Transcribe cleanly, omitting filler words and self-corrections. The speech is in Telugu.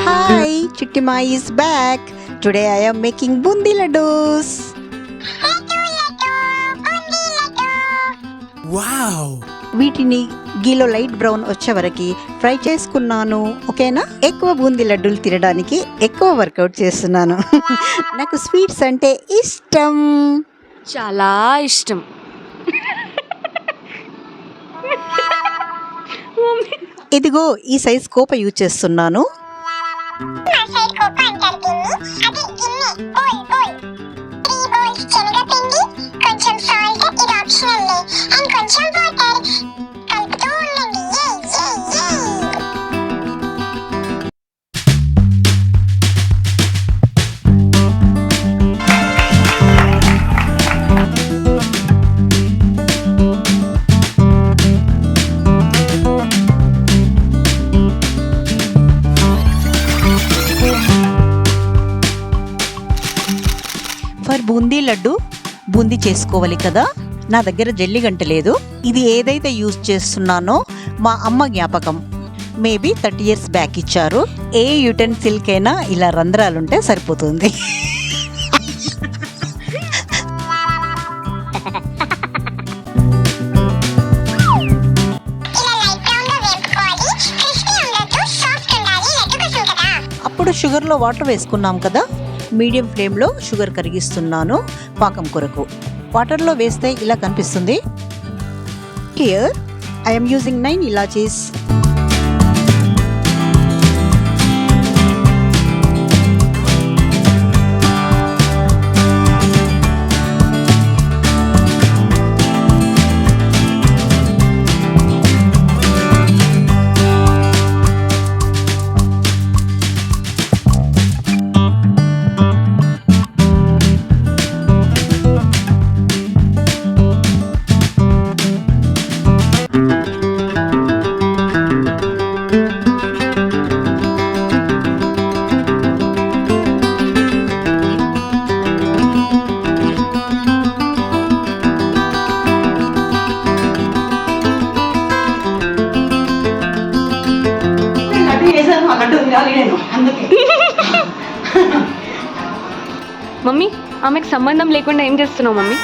Hi, Chittima is back. Today I am making bundi laddus. Wow! వీటిని గీలో లైట్ బ్రౌన్ వచ్చే వరకు ఫ్రై చేసుకున్నాను. ఓకేనా? ఎక్కువ బూందీ లడ్డూలు తినడానికి ఎక్కువ వర్కౌట్ చేస్తున్నాను. నాకు స్వీట్స్ అంటే ఇష్టం, చాలా ఇష్టం. ఇదిగో ఈ సైజ్ కోప యూజ్ చేస్తున్నాను. ఫర్ బూందీ లడ్డు బూందీ చేసుకోవాలి కదా. నా దగ్గర జల్లి గంట లేదు. ఇది ఏదైతే యూజ్ చేస్తున్నానో మా అమ్మ జ్ఞాపకం. మేబీ 30 years బ్యాక్ ఇచ్చారు. ఏ యుటెన్సిల్కైనా ఇలా రంధ్రాలుంటే సరిపోతుంది. అప్పుడు షుగర్లో వాటర్ వేసుకున్నాం కదా. మీడియం ఫ్లేమ్లో షుగర్ కరిగిస్తున్నాను పాకం కొరకు. వాటర్లో వేస్తే ఇలా కనిపిస్తుంది. Here I'm using 9 ఇలాచీస్. మమ్మీ, ఆమెకు సంబంధం లేకుండా ఏం చేస్తున్నావు మమ్మీ?